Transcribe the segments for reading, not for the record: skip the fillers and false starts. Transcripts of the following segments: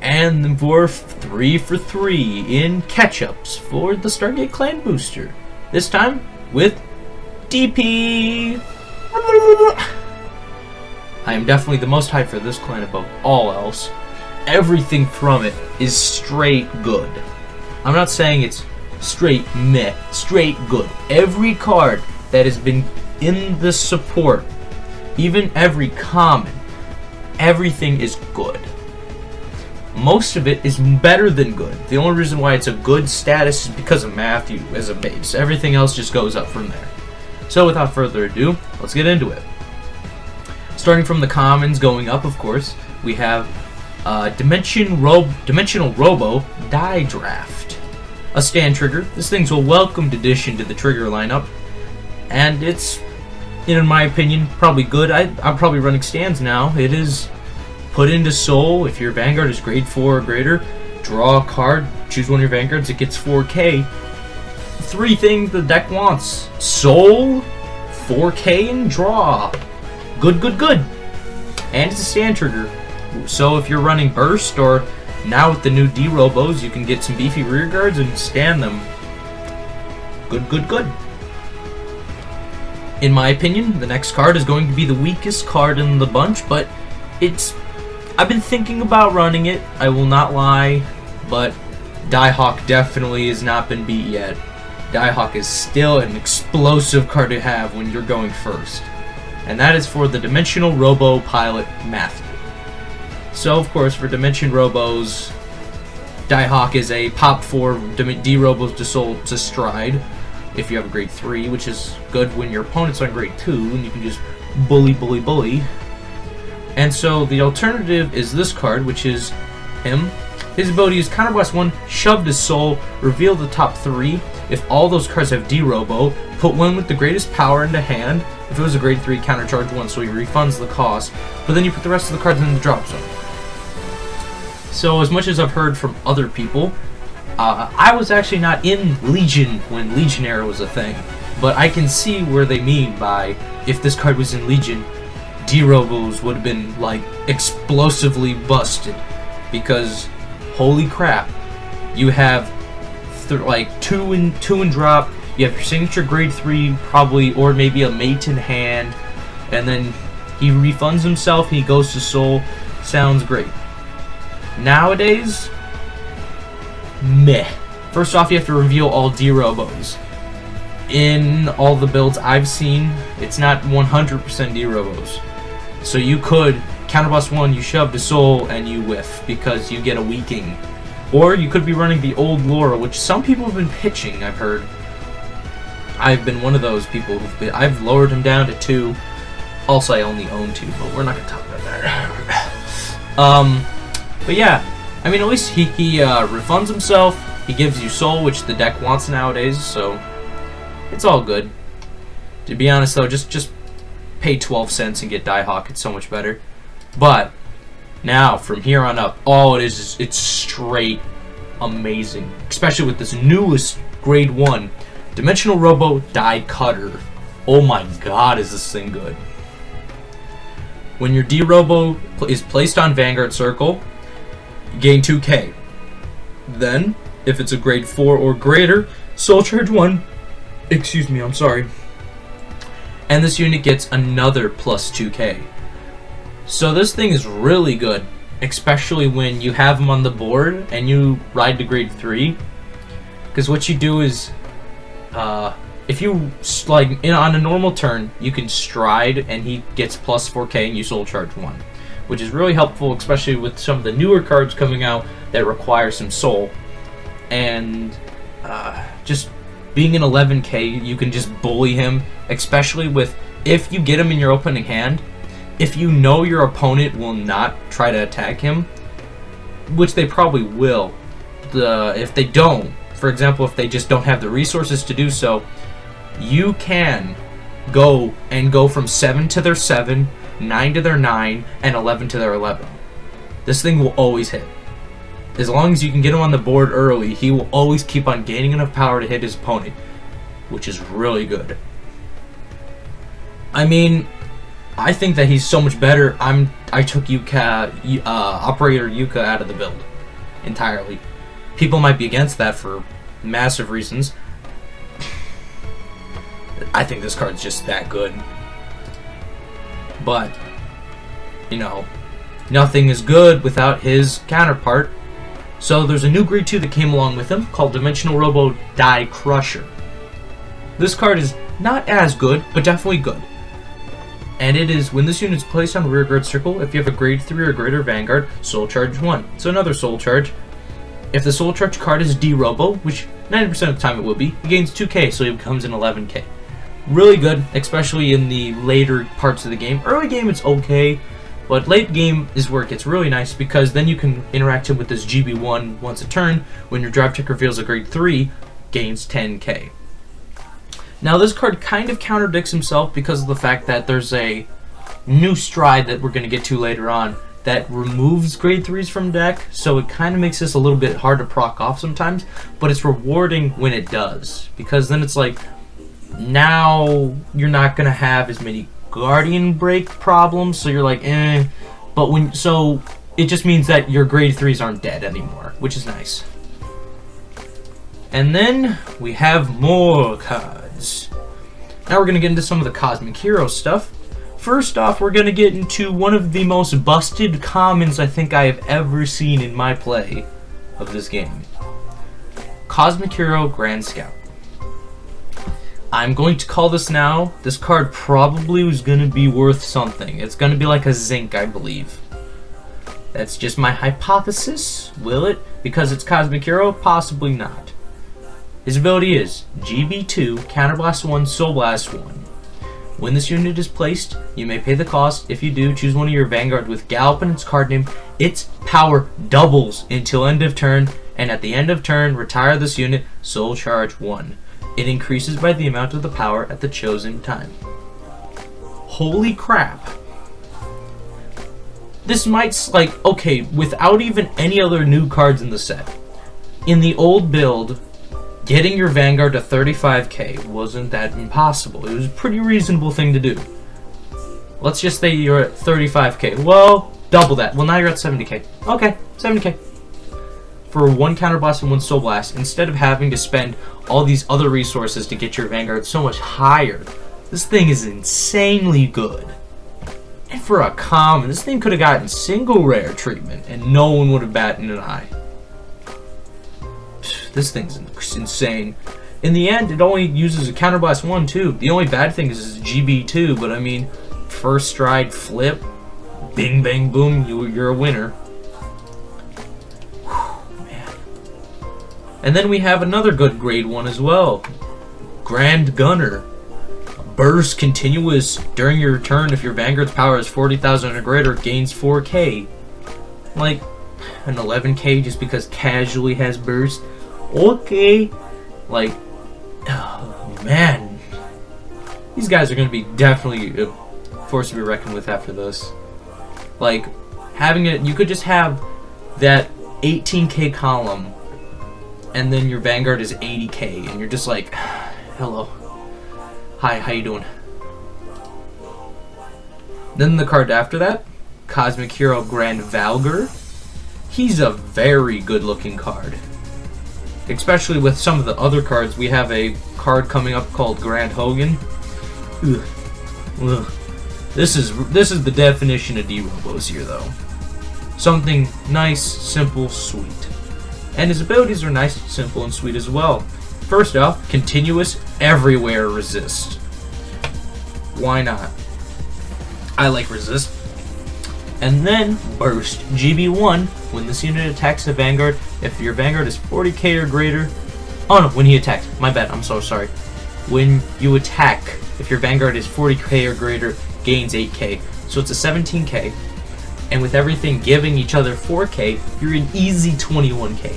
And for 3 for 3 in catch-ups for the Stargate Clan booster. This time with DP. I am definitely the most hyped for this clan above all else. Everything from it is straight good. I'm not saying it's straight meh, straight good. Every card that has been in the support, even every common, everything is good. Most of it is better than good. The only reason why it's a good status is because of Matthew as a base. Everything else just goes up from there. So without further ado, let's get into it. Starting from the commons going up, of course, we have Dimensional Robo Die Draft. A stand trigger. This thing's a welcomed addition to the trigger lineup. And it's, in my opinion, probably good. I'm probably running stands now. It is put into Soul. If your Vanguard is grade 4 or greater, draw a card, choose one of your Vanguards, it gets 4K. 3 things the deck wants. Soul, 4K, and draw. Good, good, good. And it's a stand trigger. So if you're running Burst, or now with the new D-Robos, you can get some beefy rear guards and stand them. Good, good, good. In my opinion, the next card is going to be the weakest card in the bunch, but I've been thinking about running it, I will not lie, but Diehawk definitely has not been beat yet. Diehawk is still an explosive card to have when you're going first. And that is for the Dimensional Robo Pilot Matthew. So, of course, for Dimension Robos, Diehawk is a pop 4 D-Robos to Stride, if you have a grade 3, which is good when your opponent's on grade 2, and you can just bully, bully, bully. And so the alternative is this card, which is him. His ability is Counterblast 1, shove to Soul, reveal the top 3. If all those cards have D-Robo, put one with the greatest power into hand. If it was a grade 3, countercharge 1, so he refunds the cost. But then you put the rest of the cards in the drop zone. So as much as I've heard from other people, I was actually not in Legion when Legionnaire was a thing. But I can see where they mean by, if this card was in Legion, D-Robos would have been, like, explosively busted. Because, holy crap, you have, like, 2 and drop, you have your signature grade 3, probably, or maybe a mate in hand, and then he refunds himself, he goes to Soul. Sounds great. Nowadays, meh. First off, you have to reveal all D-Robos. In all the builds I've seen, it's not 100% D-Robos. So you could counterblast 1, you shove to Soul, and you whiff because you get a weaking. Or you could be running the old Laura, which some people have been pitching, I've heard. I've been one of those people I've lowered him down to 2. Also, I only own 2, but we're not going to talk about that. But yeah, I mean, at least he refunds himself, he gives you Soul, which the deck wants nowadays, so it's all good. To be honest, though, just pay 12 cents and get Diehawk. It's so much better. But now, from here on up, all it is it's straight amazing. Especially with this newest grade 1 Dimensional Robo Die Cutter. Oh my god, is this thing good. When your D-Robo is placed on Vanguard Circle, you gain 2k. Then, if it's a grade 4 or greater, Soul Charge 1. Excuse me, I'm sorry. And this unit gets another plus 2k. So this thing is really good, especially when you have him on the board and you ride to grade 3. Because what you do is, if you, like, on a normal turn, you can stride and he gets plus 4k and you Soul Charge 1. Which is really helpful, especially with some of the newer cards coming out that require some Soul. And just being an 11k, you can just bully him, especially with, if you get him in your opening hand, if you know your opponent will not try to attack him, which they probably will, if they don't, for example, if they just don't have the resources to do so, you can go from 7 to their 7, 9 to their 9, and 11 to their 11. This thing will always hit. As long as you can get him on the board early, he will always keep on gaining enough power to hit his opponent, which is really good. I mean, I think that he's so much better. I took Operator Yuka out of the build. entirely. People might be against that for massive reasons. I think this card's just that good. But, you know, nothing is good without his counterpart. So there's a new grade 2 that came along with him called Dimensional Robo Die Crusher. This card is not as good, but definitely good. And it is, when this unit is placed on rearguard circle, if you have a grade 3 or greater Vanguard, Soul Charge 1. So another Soul Charge. If the Soul Charge card is D-Robo, which 90% of the time it will be, he gains 2k, so he becomes an 11k. Really good, especially in the later parts of the game. Early game it's okay, but late game is where it gets really nice, because then you can interact him with this GB1 once a turn. When your drive check reveals a grade 3, gains 10k. Now this card kind of contradicts himself because of the fact that there's a new stride that we're going to get to later on that removes grade 3s from deck, so it kind of makes this a little bit hard to proc off sometimes, but it's rewarding when it does, because then it's like, now you're not going to have as many Guardian Break problems, so you're like, eh, but when, so it just means that your grade 3s aren't dead anymore, which is nice. And then we have more cards. Now we're going to get into some of the Cosmic Hero stuff. First off, we're going to get into one of the most busted commons I think I have ever seen in my play of this game. Cosmic Hero Grand Scout. I'm going to call this now. This card probably was going to be worth something. It's going to be like a zinc, I believe. That's just my hypothesis. Will it? Because it's Cosmic Hero? Possibly not. His ability is GB2, Counterblast 1, Soul Blast 1. When this unit is placed, you may pay the cost. If you do, choose one of your Vanguard with Gallop in its card name. Its power doubles until end of turn, and at the end of turn, retire this unit, Soul Charge 1. It increases by the amount of the power at the chosen time. Holy crap. This might, like, okay, without even any other new cards in the set. In the old build, getting your Vanguard to 35k wasn't that impossible. It was a pretty reasonable thing to do. Let's just say you're at 35k. Well, double that. Well, now you're at 70k. Okay, 70k. For one Counterblast and one Soul Blast, instead of having to spend all these other resources to get your Vanguard so much higher, this thing is insanely good. And for a common, this thing could have gotten single rare treatment, and no one would have batted an eye. This thing's insane. In the end, it only uses a Counterblast 1 too. The only bad thing is GB2, but I mean, first stride flip, bing bang boom, you're a winner. Whew, man. And then we have another good grade 1 as well. Grand Gunner. Burst continuous during your turn if your Vanguard's power is 40,000 or greater, gains 4k. Like, an 11k just because casually has burst. Okay, like, oh man, these guys are going to be definitely a force to be reckoned with after this. Like, having it, you could just have that 18k column, and then your Vanguard is 80k, and you're just like, hello, hi, how you doing? Then the card after that, Cosmic Hero Grand Valgar. He's a very good looking card. Especially with some of the other cards. We have a card coming up called Grand Hogan. Ugh. Ugh. This is the definition of D-Robos here, though. Something nice, simple, sweet. And his abilities are nice, simple, and sweet as well. First off, continuous, everywhere resist. Why not? I like resist. And then burst, GB1, when this unit attacks a Vanguard, if your Vanguard is 40k or greater, oh no, when he attacks, my bad, I'm so sorry. When you attack, if your Vanguard is 40k or greater, gains 8k, so it's a 17k, and with everything giving each other 4k, you're an easy 21k.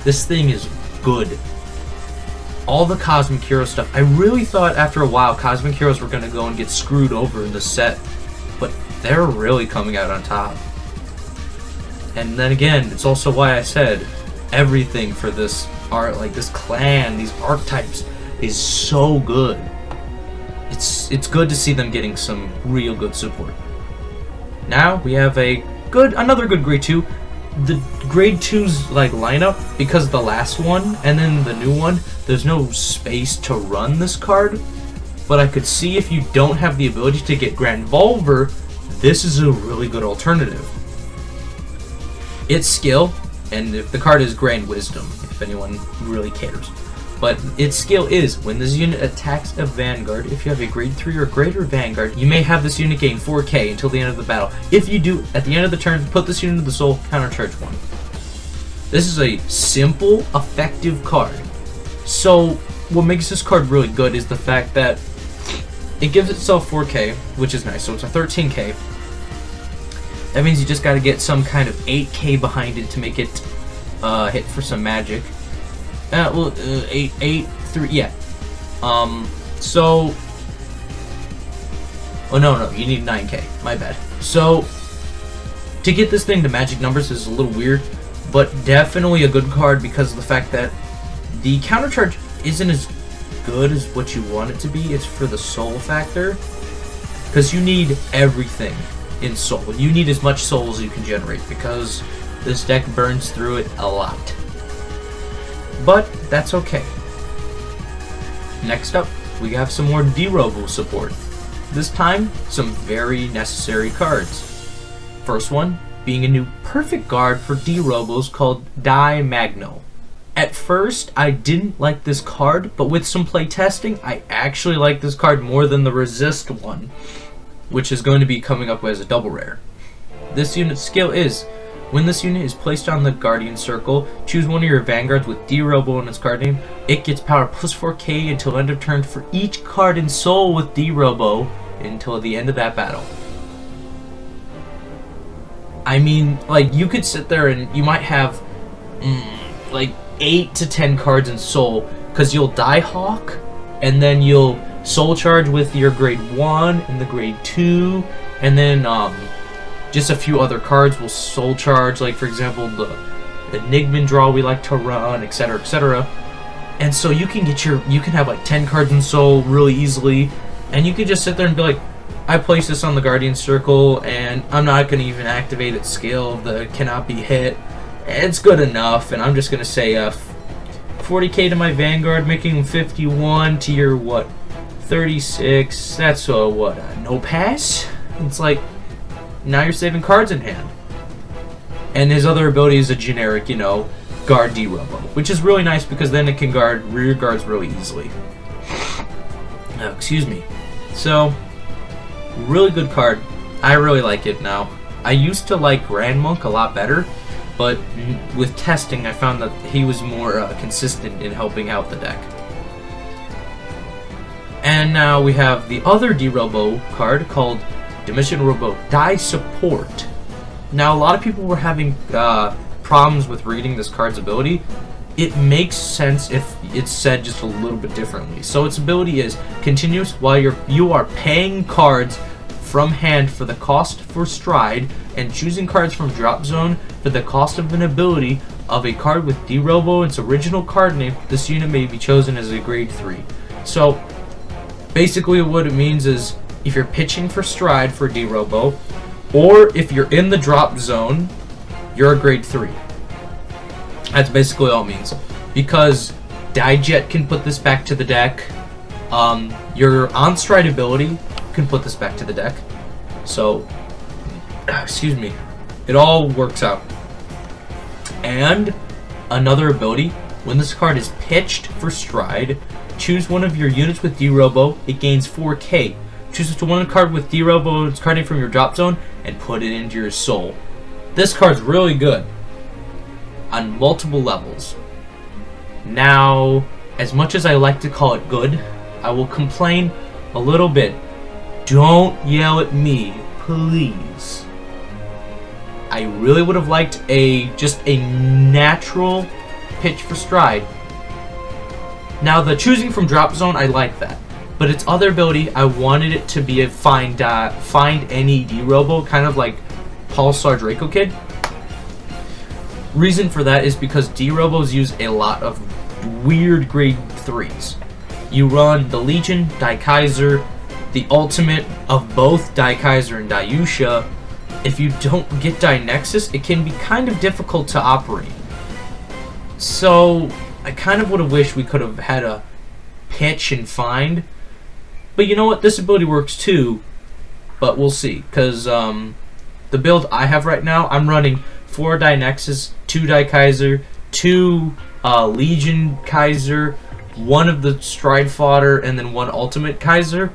This thing is good. All the Cosmic Hero stuff, I really thought after a while Cosmic Heroes were going to go and get screwed over in the set, but they're really coming out on top. And then again, it's also why I said everything for this art, like this clan, these archetypes, is so good. It's good to see them getting some real good support. Now we have another good grade 2, the grade 2's like lineup, because the last one and then the new one, there's no space to run this card. But I could see if you don't have the ability to get Grand Volver, this is a really good alternative. Its skill, and if the card is Grand Wisdom, if anyone really cares. But its skill is, when this unit attacks a Vanguard, if you have a grade 3 or greater Vanguard, you may have this unit gain 4k until the end of the battle. If you do, at the end of the turn, put this unit into the soul, countercharge 1. This is a simple, effective card. So, what makes this card really good is the fact that it gives itself 4k, which is nice, so it's a 13k. That means you just gotta get some kind of 8k behind it to make it hit for some magic. 3, yeah. So... Oh, no, you need 9k. My bad. So, to get this thing to magic numbers is a little weird, but definitely a good card because of the fact that the countercharge isn't as good as what you want it to be. It's for the soul factor, because you need everything in soul. You need as much soul as you can generate, because this deck burns through it a lot. But that's okay. Next up, we have some more D-Robo support. This time, some very necessary cards. First one being a new perfect guard for D-Robos called Die Magno. At first, I didn't like this card, but with some play testing, I actually like this card more than the Resist one, which is going to be coming up as a double rare. This unit's skill is, when this unit is placed on the Guardian Circle, choose one of your Vanguards with D-Robo in its card name. It gets power plus 4k until end of turn for each card in Soul with D-Robo until the end of that battle. I mean, like, you could sit there and you might have, like, 8 to 10 cards in Soul, because you'll Die Hawk, and then you'll Soul Charge with your grade 1 and the grade 2, and then, just a few other cards will Soul Charge, like for example the Enigma draw we like to run, etc, etc. And so you can have like 10 cards in Soul really easily, and you can just sit there and be like, I place this on the Guardian Circle and I'm not going to even activate its skill, the cannot be hit. It's good enough, and I'm just going to say 40k to my Vanguard, making him 51 to your what, 36. That's what, no pass? It's like, now you're saving cards in hand. And his other ability is a generic, you know, guard D-Robo, which is really nice because then it can guard rear guards really easily. Excuse me. So, really good card. I really like it now. I used to like Grand Monk a lot better, but with testing I found that he was more consistent in helping out the deck. And now we have the other D-Robo card called Dimension Robo Die Support. Now a lot of people were having problems with reading this card's ability. It makes sense if it's said just a little bit differently. So its ability is continuous while you are paying cards from hand for the cost for stride and choosing cards from drop zone for the cost of an ability of a card with D-Robo its original card name. This unit may be chosen as a grade 3. So basically what it means is, if you're pitching for stride for D-Robo, or if you're in the drop zone, you're a grade 3. That's basically all it means. Because Dijet can put this back to the deck. Your on-stride ability can put this back to the deck. So, excuse me, it all works out. And another ability, when this card is pitched for stride, choose one of your units with D-Robo, it gains 4k. Choose to one card with D-Robo, its card name from your drop zone, and put it into your soul. This card's really good on multiple levels. Now, as much as I like to call it good, I will complain a little bit. Don't yell at me, please. I really would have liked just a natural pitch for stride. Now, the choosing from drop zone, I like that. But its other ability, I wanted it to be a find any D-Robo, kind of like Pulsar Draco Kid. Reason for that is because D-Robos use a lot of weird grade 3s. You run the Legion, Daikaiser, the ultimate of both Daikaiser and Dayusha, if you don't get Dynexus, it can be kind of difficult to operate. So I kind of would have wished we could have had a pitch and find. But you know what? This ability works too. But we'll see. Because the build I have right now, I'm running 4 Dynexus, 2 Daikaiser, 2 Legion Kaiser, 1 of the Stride Fodder, and then 1 Ultimate Kaiser.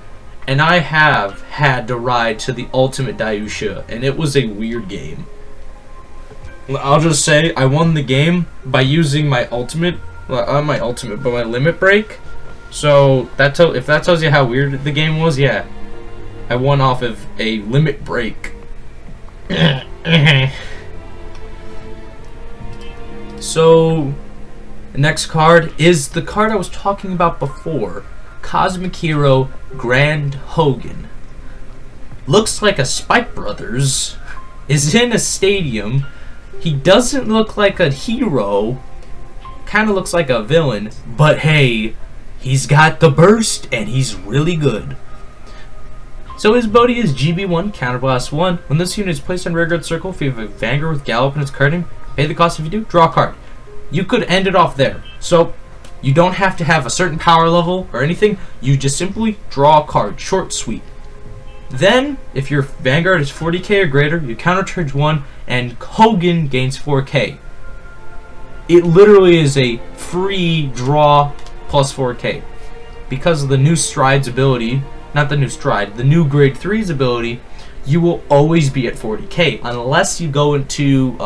And I have had to ride to the Ultimate Daiusha, and it was a weird game. I'll just say, I won the game by using my ultimate, well, not my ultimate, but my limit break. So, if that tells you how weird the game was, yeah. I won off of a limit break. So, the next card is the card I was talking about before. Cosmic Hero Grand Hogan. Looks like a Spike Brothers. Is in a stadium. He doesn't look like a hero. Kind of looks like a villain. But hey, he's got the burst and he's really good. So his ability is GB1, Counterblast 1. When this unit is placed on rear guard circle, if you have a Vanguard with Gallop in its card name, pay the cost. If you do, draw a card. You could end it off there. So you don't have to have a certain power level or anything. You just simply draw a card. Short, sweet. Then, if your Vanguard is 40k or greater, you countercharge 1, and Hogan gains 4k. It literally is a free draw plus 4k. Because of the new Stride's ability, not the new Stride, the new Grade 3's ability, you will always be at 40k. Unless you go into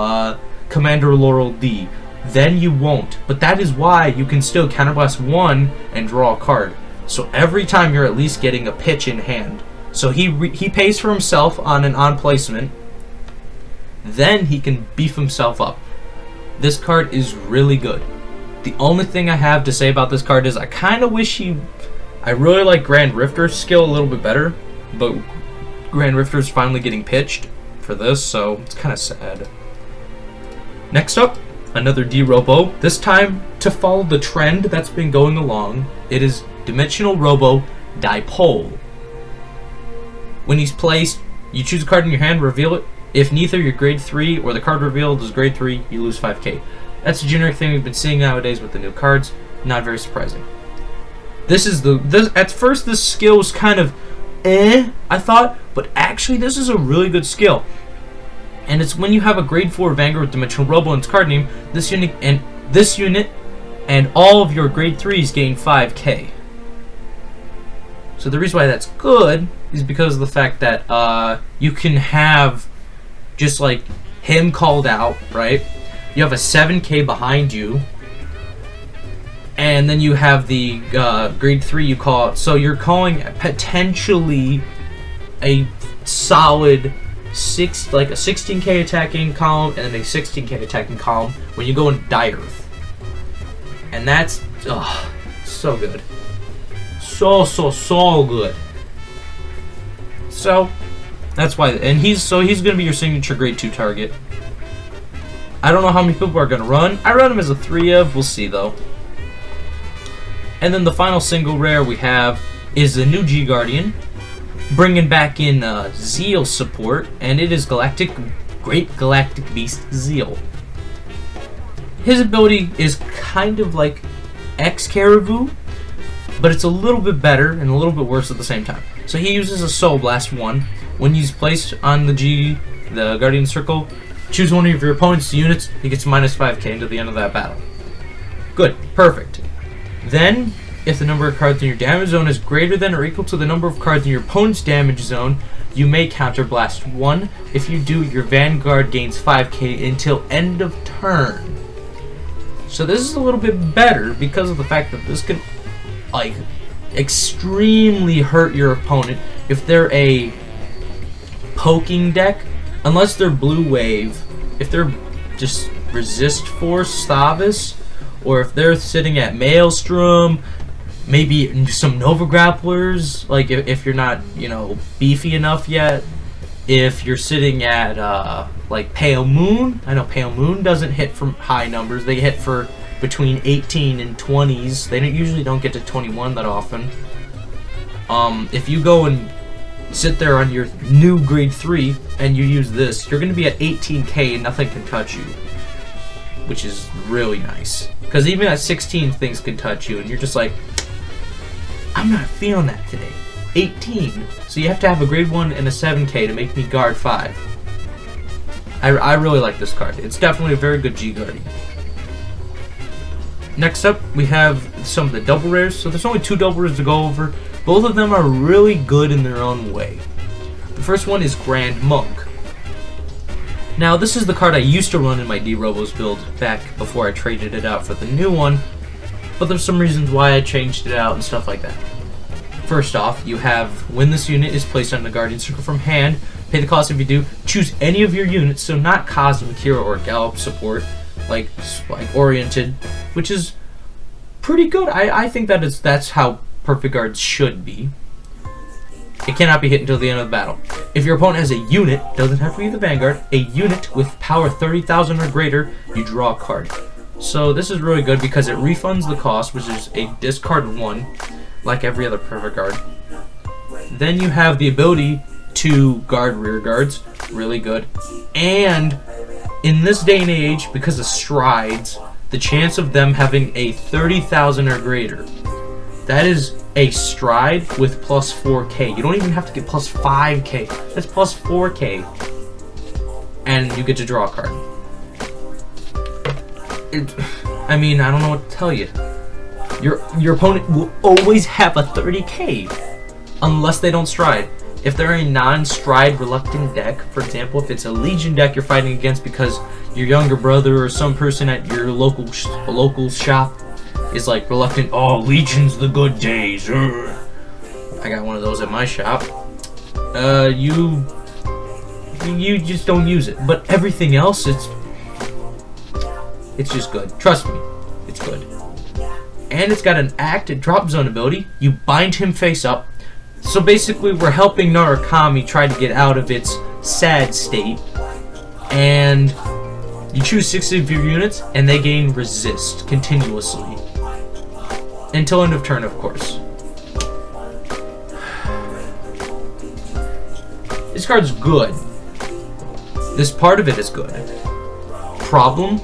Commander Laurel D. Then you won't. But that is why you can still Counterblast 1 and draw a card. So every time you're at least getting a pitch in hand. So he pays for himself on an on placement. Then he can beef himself up. This card is really good. The only thing I have to say about this card is I kind of wish I really like Grand Rifter's skill a little bit better. But Grand Rifter's finally getting pitched for this, so it's kind of sad. Next up, another D-Robo, this time to follow the trend that's been going along. It is Dimensional Robo Dipole. When he's placed, you choose a card in your hand, reveal it. If neither your grade 3 or the card revealed is grade 3, you lose 5k. That's a generic thing we've been seeing nowadays with the new cards. Not very surprising. At first this skill was kind of I thought, but actually this is a really good skill. And it's when you have a grade 4 Vanguard with Dimensional Robo in its card name, this unit and all of your grade 3s gain 5k. So the reason why that's good is because of the fact that you can have just like him called out, right? You have a 7k behind you, and then you have the grade 3 you call out. So you're calling potentially a solid a 16k attacking column and then a 16k attacking column when you go in Die Earth. And that's so good. So good. So that's why, and he's gonna be your signature grade 2 target. I don't know how many people are gonna run. I run him as a 3-of, we'll see though. And then the final single rare we have is the new G Guardian, bringing back in Zeal support, and it is Great Galactic Beast Zeal. His ability is kind of like X-Caribou, but it's a little bit better and a little bit worse at the same time. So he uses a Soul Blast 1. When he's placed on the Guardian Circle, choose one of your opponent's units, he gets minus 5k until the end of that battle. Good, perfect. Then, if the number of cards in your damage zone is greater than or equal to the number of cards in your opponent's damage zone, you may counterblast 1. If you do, your Vanguard gains 5k until end of turn. So this is a little bit better because of the fact that this can like extremely hurt your opponent if they're a poking deck, unless they're Blue Wave. If they're just Resist Force Stavis, or if they're sitting at Maelstrom, maybe some Nova Grapplers, like if you're not, beefy enough yet. If you're sitting at like Pale Moon, I know Pale Moon doesn't hit from high numbers. They hit for between 18 and 20s. They usually don't get to 21 that often. If you go and sit there on your new grade 3 and you use this, you're going to be at 18k and nothing can touch you, which is really nice. Because even at 16, things can touch you, and you're just like, I'm not feeling that today. 18, so you have to have a grade 1 and a 7k to make me guard 5. I really like this card. It's definitely a very good G Guardian. Next up, we have some of the double rares. So there's only 2 double rares to go over. Both of them are really good in their own way. The first one is Grand Monk. Now, this is the card I used to run in my D-Robos build back before I traded it out for the new one, but there's some reasons why I changed it out and stuff like that. First off, you have, when this unit is placed on the Guardian Circle from hand, pay the cost if you do, choose any of your units, so not Cosmic Hero or Gallop support, like oriented, which is pretty good. I think that's how perfect guards should be. It cannot be hit until the end of the battle. If your opponent has a unit, doesn't have to be the Vanguard, a unit with power 30,000 or greater, you draw a card. So this is really good because it refunds the cost, which is a discard 1, like every other perfect guard. Then you have the ability to guard rear guards, really good. And in this day and age, because of strides, the chance of them having a 30,000 or greater, that is a stride with plus 4k. You don't even have to get plus 5k. That's plus 4k. And you get to draw a card. I mean, I don't know what to tell you. Your opponent will always have a 30k. Unless they don't stride. If they're a non-stride reluctant deck, for example, if it's a Legion deck you're fighting against because your younger brother or some person at your local shop is like reluctant, oh, Legion's the good days. I got one of those at my shop. You just don't use it. But everything else, it's just good. Trust me, it's good. And it's got an active drop zone ability. You bind him face up. So basically, we're helping Narukami try to get out of its sad state. And you choose 6 of your units, and they gain resist continuously. Until end of turn, of course. This card's good. This part of it is good. Problem?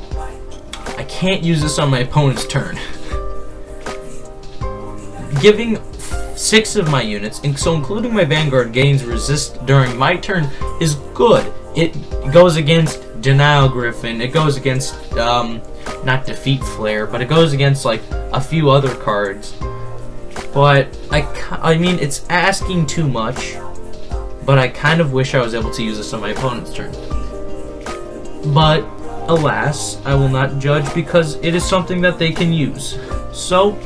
I can't use this on my opponent's turn. Giving 6 of my units, and so including my Vanguard, gains resist during my turn is good. It goes against Denial Griffin, it goes against, not Defeat Flare, but it goes against, like, a few other cards. But, I mean, it's asking too much, but I kind of wish I was able to use this on my opponent's turn. But, alas, I will not judge because it is something that they can use. So,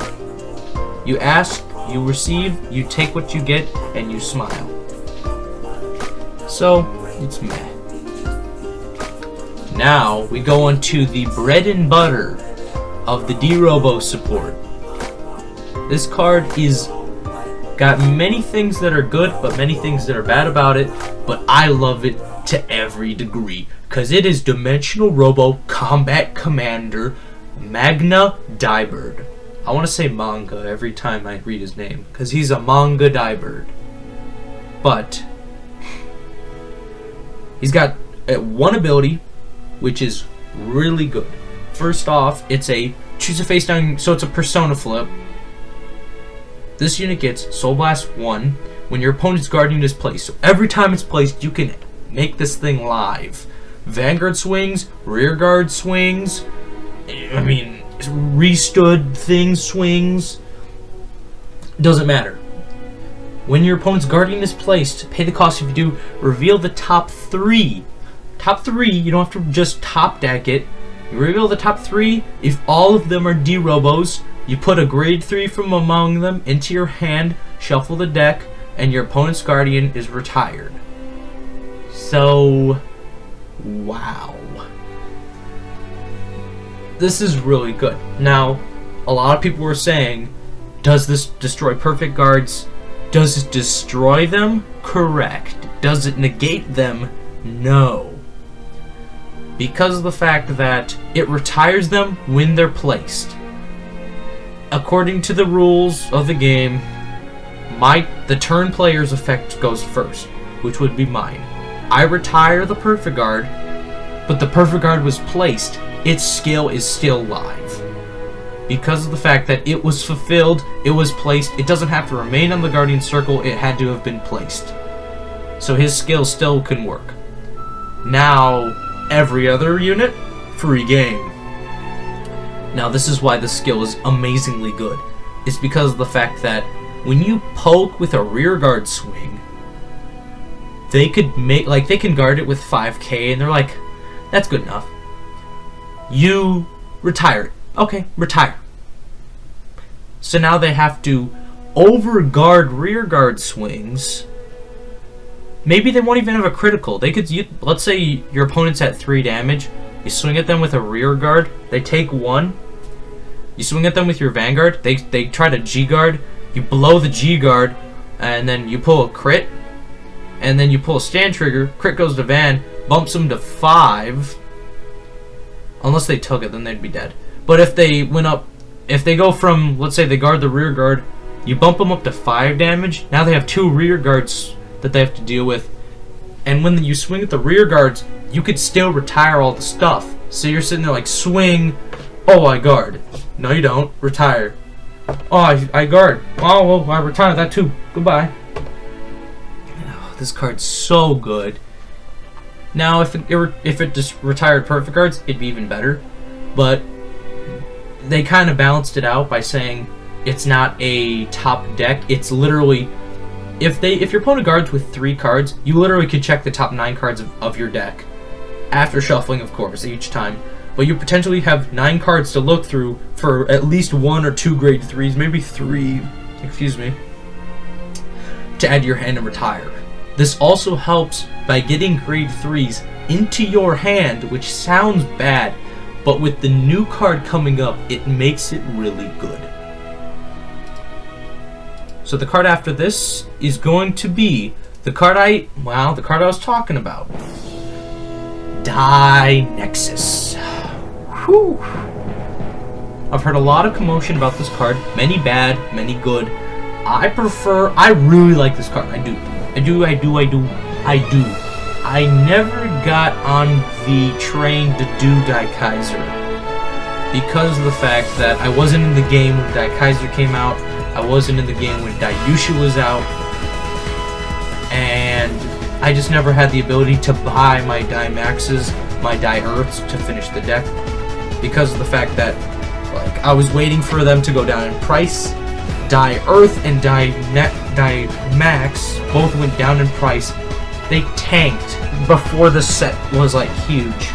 you ask, you receive, you take what you get, and you smile. So, it's meh. Now, we go on to the bread and butter of the D-Robo support. This card is got many things that are good, but many things that are bad about it, but I love it to every degree, because it is Dimensional Robo Combat Commander Magna Diebird. I want to say manga every time I read his name, because he's a manga Diebird. But he's got one ability, which is really good. First off, it's a choose a face down, so it's a persona flip. This unit gets Soul Blast 1 when your opponent's Guardian is placed. So every time it's placed, you can make this thing live. Vanguard swings, rear guard swings, I mean, restood thing swings. Doesn't matter. When your opponent's Guardian is placed, pay the cost if you do, reveal the top 3. Top 3, you don't have to just top deck it. You reveal the top 3. If all of them are D-Robos, you put a grade 3 from among them into your hand, shuffle the deck, and your opponent's Guardian is retired. So, wow. This is really good. Now, a lot of people were saying, does this destroy perfect guards? Does it destroy them? Correct. Does it negate them? No. Because of the fact that it retires them when they're placed. According to the rules of the game, the turn player's effect goes first, which would be mine. I retire the Perfect Guard, but the Perfect Guard was placed. Its skill is still live. Because of the fact that it was fulfilled, it was placed, it doesn't have to remain on the Guardian Circle, it had to have been placed. So his skill still can work. Now, every other unit, free game. Now this is why the skill is amazingly good. It's because of the fact that when you poke with a rear guard swing, they could make, like, they can guard it with 5k and they're like, that's good enough. You retire it. Okay, retire. So now they have to over-guard rear guard swings. Maybe they won't even have a critical. They could, let's say your opponent's at 3 damage. You swing at them with a rear guard. They take 1. You swing at them with your Vanguard. They try to G-guard. You blow the G-guard, and then you pull a crit. And then you pull a stand trigger. Crit goes to Van. Bumps them to 5. Unless they took it, then they'd be dead. But if they went up, if they go from, let's say they guard the rear guard, you bump them up to 5 damage. Now they have 2 rear guards that they have to deal with. And when you swing at the rear guards, you could still retire all the stuff. So you're sitting there like, swing. Oh, I guard. No, you don't. Retire. Oh, I guard. Oh, well, I retire that too. Goodbye. Oh, this card's so good. Now, if it just retired Perfect Guards, it'd be even better. But they kind of balanced it out by saying it's not a top deck. It's literally, if your opponent guards with 3 cards, you literally could check the top 9 cards of your deck. After shuffling, of course, each time. But you potentially have 9 cards to look through for at least 1 or 2 grade 3s, maybe 3, excuse me, to add to your hand and retire. This also helps by getting grade 3s into your hand, which sounds bad, but with the new card coming up, it makes it really good. So the card after this is going to be the card I was talking about. Dynexus. Whew. I've heard a lot of commotion about this card. Many bad, many good. I really like this card. I do. I never got on the train to do Daikaiser because of the fact that I wasn't in the game when Daikaiser came out. I wasn't in the game when Daiyusha was out. And I just never had the ability to buy my Daimaxes, my Dai-Earths to finish the deck because of the fact that, like, I was waiting for them to go down in price. Dai-Earth and Dai-Max both went down in price. They tanked before the set was, like, huge.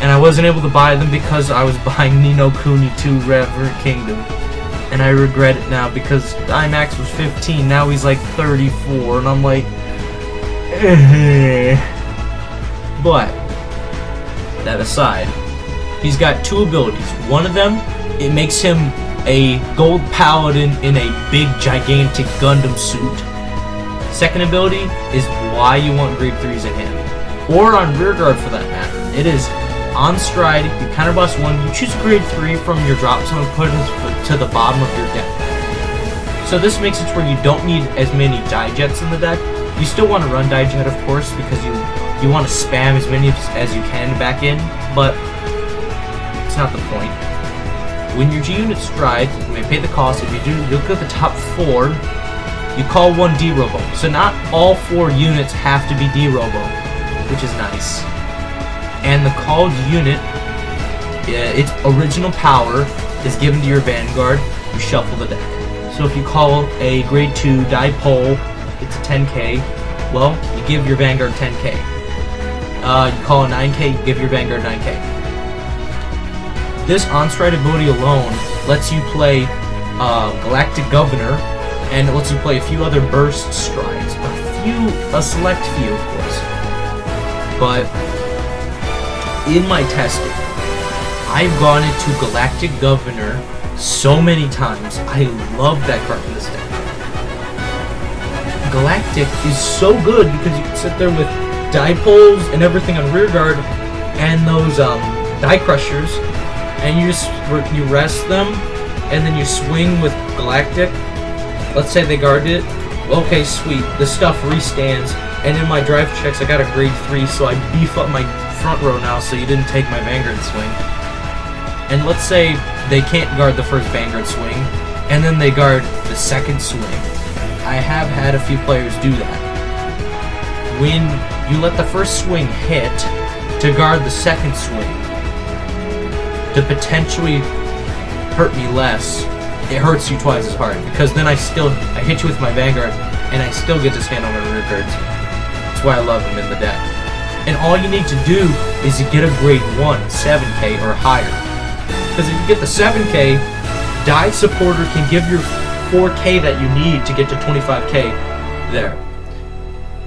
And I wasn't able to buy them because I was buying Ni no Kuni 2 Reverent Kingdom. And I regret it now because Dai-Max was 15, now he's like 34, and I'm like, But, that aside, he's got 2 abilities. One of them, it makes him a gold paladin in a big, gigantic Gundam suit. Second ability is why you want grade 3s in hand. Or on rearguard for that matter. It is on stride, you counterblast 1, you choose grade 3 from your drop zone and put it to the bottom of your deck. So this makes it where you don't need as many Dijets in the deck. You still want to run Dijet, of course, because you want to spam as many as you can back in, but it's not the point. When your G unit strides, you may pay the cost. If you do, you look at the top 4, you call 1 D-Robo. So not all 4 units have to be D-Robo, which is nice. And the called unit, its original power is given to your Vanguard. You shuffle the deck. So if you call a grade 2 Dipole, it's a 10k, well, you give your Vanguard 10k. You call a 9k, you give your Vanguard 9k. This on-stride ability alone lets you play Galactic Governor, and it lets you play a few other burst strides. A select few, of course. But in my testing, I've gone into Galactic Governor so many times. I love that card in this deck. Galactic is so good because you can sit there with Dipoles and everything on rearguard and those Die Crushers, and you rest them, and then you swing with Galactic. let's say they guard it. Okay, sweet. The stuff restands, and in my drive checks, I got a grade 3, so I beef up my front row now, so you didn't take my Vanguard swing. And let's say they can't guard the first Vanguard swing, and then they guard the second swing. I have had a few players do that. When you let the first swing hit to guard the second swing, to potentially hurt me less, it hurts you twice as hard, because then I hit you with my Vanguard, and I still get to stand on my rear guards. That's why I love them in the deck. And all you need to do is you get a grade 1, 7k or higher. Because if you get the 7k, Die Supporter can give your 4k that you need to get to 25k there.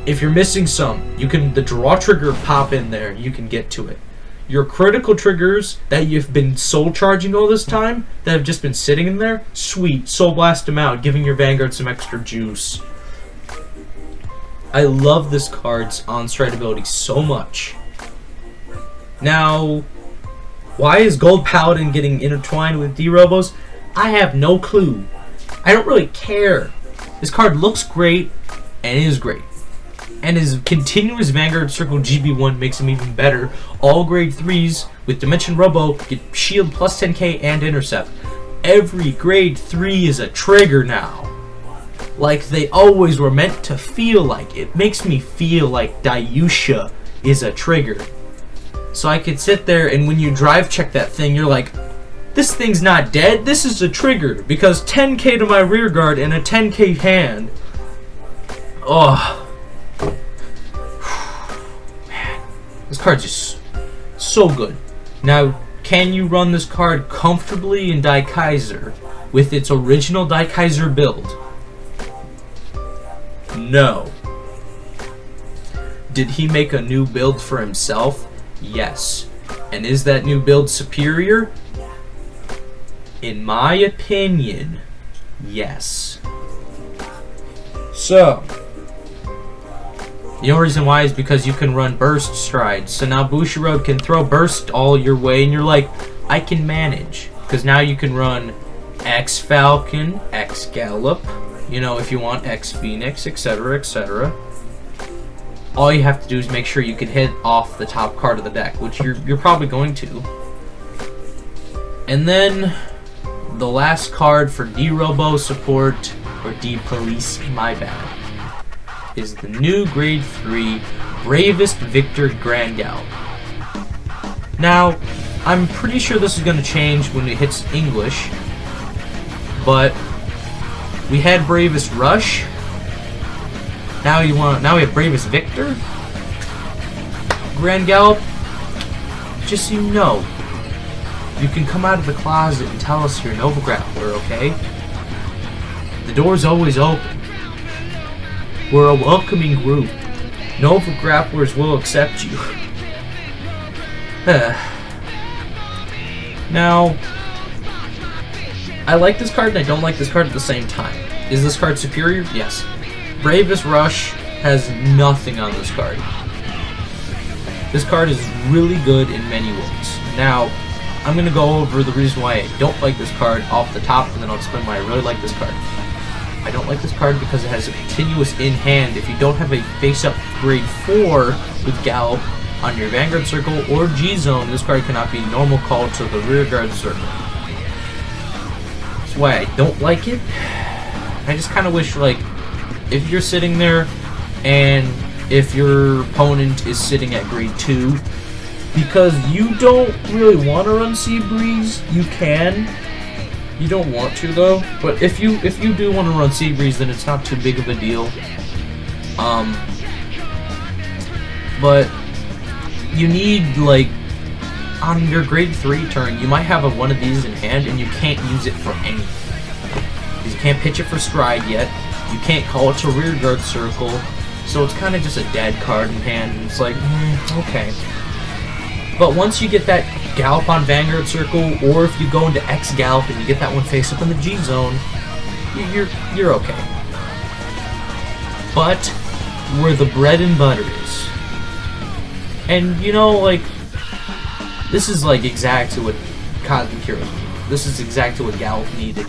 If you're missing some, the draw trigger pop in there, you can get to it. Your critical triggers that you've been soul charging all this time, that have just been sitting in there, sweet, soul blast them out, giving your Vanguard some extra juice. I love this card's on-stride ability so much. Now, why is Gold Paladin getting intertwined with D-Robos? I have no clue. I don't really care. This card looks great and is great. And his continuous Vanguard Circle GB1 makes him even better. All grade 3s with Dimension Robo get shield plus 10k and intercept. Every grade 3 is a trigger now. Like they always were meant to feel like. It makes me feel like Dayusha is a trigger. So I could sit there and when you drive check that thing, you're like, this thing's not dead, this is a trigger. Because 10k to my rear guard and a 10k hand. Oh. This card's just so good. Now, can you run this card comfortably in Daikaiser with its original Daikaiser build? No. Did he make a new build for himself? Yes. And is that new build superior? In my opinion, yes. So, the only reason why is because you can run burst strides. So now Bushiroad can throw burst all your way and you're like, I can manage. Because now you can run X Falcon, X Gallop, you know, if you want X Phoenix, etc, etc. All you have to do is make sure you can hit off the top card of the deck, which you're probably going to. And then the last card for D-Robo support, or D-Police, my bad, is the new grade 3 Bravest Victor Grand Gallop. Now, I'm pretty sure this is going to change when it hits English, but we had Bravest Rush. Now we have Bravest Victor Grand Gallop. Just so you know, you can come out of the closet and tell us you're Nova Grappler, okay? The door's always open. We're a welcoming group. Nova Grapplers will accept you. Now, I like this card and I don't like this card at the same time. Is this card superior? Yes. Bravest Rush has nothing on this card. This card is really good in many ways. Now, I'm going to go over the reason why I don't like this card off the top, and then I'll explain why I really like this card. I don't like this card because it has a continuous in hand. If you don't have a face-up grade 4 with Gallop on your Vanguard Circle or G-Zone, this card cannot be normal called to the rear guard circle. That's why I don't like it. I just kind of wish, like, if you're sitting there and if your opponent is sitting at grade 2, because you don't really want to run Sea Breeze, you can. You don't want to though, but if you do want to run Sea Breeze, then it's not too big of a deal. But you need, like, on your grade 3 turn, you might have one of these in hand and you can't use it for anything. Because you can't pitch it for stride yet, you can't call it to rear guard circle, so it's kind of just a dead card in hand, and it's like, okay. But once you get that Gallop on Vanguard Circle, or if you go into X Gallop and you get that one face up in the G Zone, you're okay. But where the bread and butter is, and you know, like, this is like exactly what Cosmic Heroes needed. This is exactly what Gallop needed.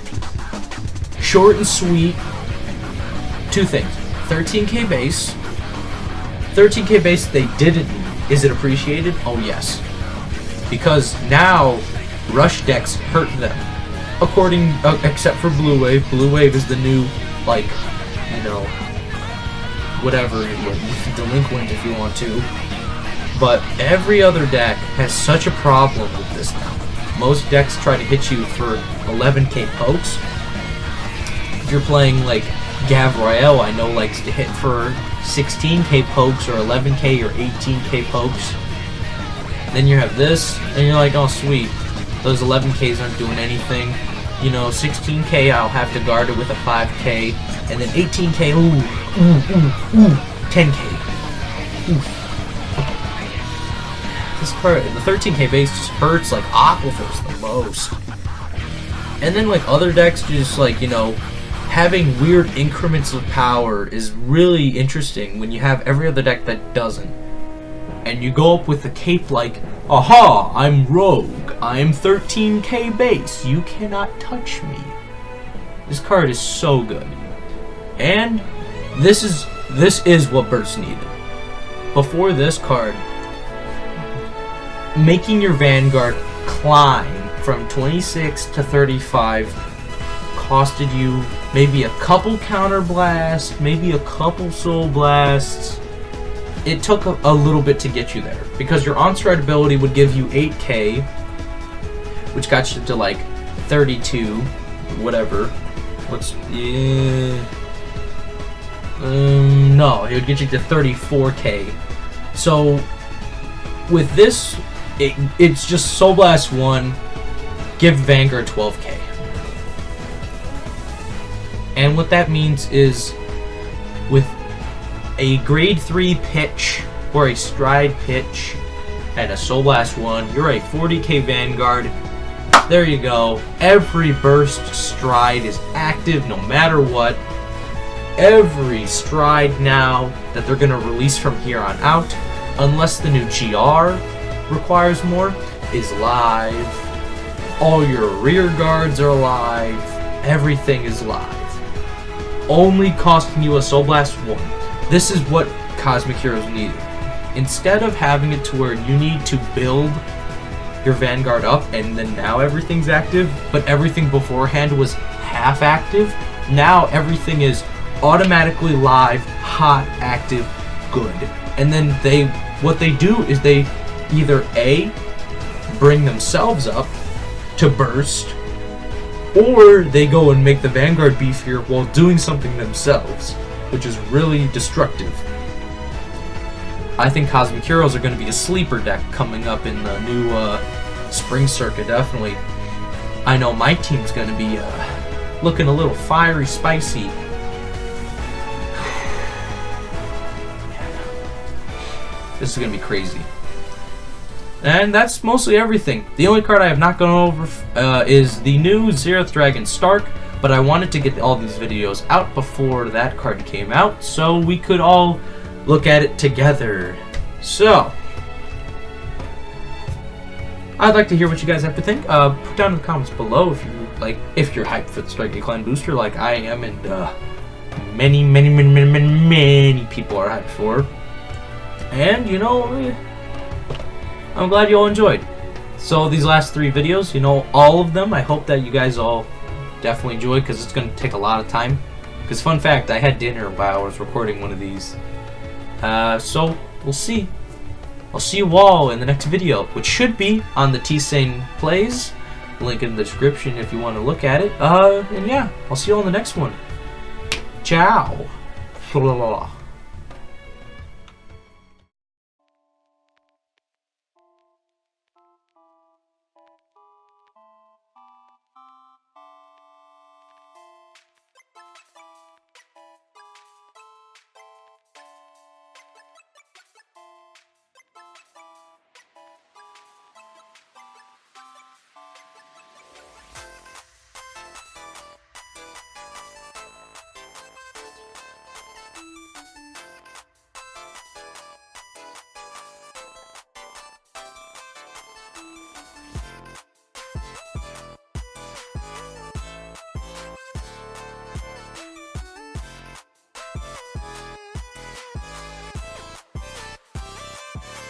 Short and sweet, two things. 13k base. 13k base they didn't need. Is it appreciated? Oh yes. Because now rush decks hurt them. According, except for Blue Wave. Blue Wave is the new, like, you know, whatever, delinquent if you want to. But every other deck has such a problem with this now. Most decks try to hit you for 11k pokes. If you're playing like Gav Royale, I know likes to hit for 16k pokes or 11k or 18k pokes. Then you have this, and you're like, oh sweet, those 11ks aren't doing anything. You know, 16k I'll have to guard it with a 5k, and then 18k, ooh, 10k. Ooh. This card, the 13k base just hurts like Aquifers the most. And then like other decks just like, you know, having weird increments of power is really interesting when you have every other deck that doesn't. And you go up with a cape like, aha, I'm rogue, I'm 13k base, you cannot touch me. This card is so good. And this is what burst needed. Before this card, making your Vanguard climb from 26 to 35 costed you maybe a couple counter blasts, maybe a couple soul blasts. It took a little bit to get you there, because your on-stride ability would give you 8k, which got you to like 32, whatever. What's, yeah, no, it would get you to 34k. So with this, it's just Soul Blast 1, give Vanguard 12k. And what that means is, with a grade 3 pitch or a stride pitch and a Soul Blast 1, you're a 40k Vanguard. There you go. Every burst stride is active no matter what. Every stride now that they're going to release from here on out, unless the new GR requires more, is live. All your rear guards are live. Everything is live. Only costing you a Soul Blast 1. This is what Cosmic Heroes needed. Instead of having it to where you need to build your Vanguard up and then now everything's active, but everything beforehand was half active, now everything is automatically live, hot, active, good. And then what they do is they either A, bring themselves up to burst, or they go and make the Vanguard beefier while doing something themselves, which is really destructive. I think Cosmic Heroes are going to be a sleeper deck coming up in the new spring circuit, definitely. I know my team's going to be looking a little fiery, spicy. This is going to be crazy. And that's mostly everything. The only card I have not gone over is the new Zeroth Dragon Stark, but I wanted to get all these videos out before that card came out, so we could all look at it together. So, I'd like to hear what you guys have to think. Put down in the comments below if you're hyped for the STARGATE Clan booster like I am, and many people are hyped for. And you know, I'm glad you all enjoyed. So these last 3 videos, you know, all of them, I hope that you guys all definitely enjoyed, because it's going to take a lot of time. Because fun fact, I had dinner while I was recording one of these. So we'll see. I'll see you all in the next video, which should be on the TheT-Sane Plays. Link in the description if you want to look at it. And yeah, I'll see you all in the next one. Ciao. Bye.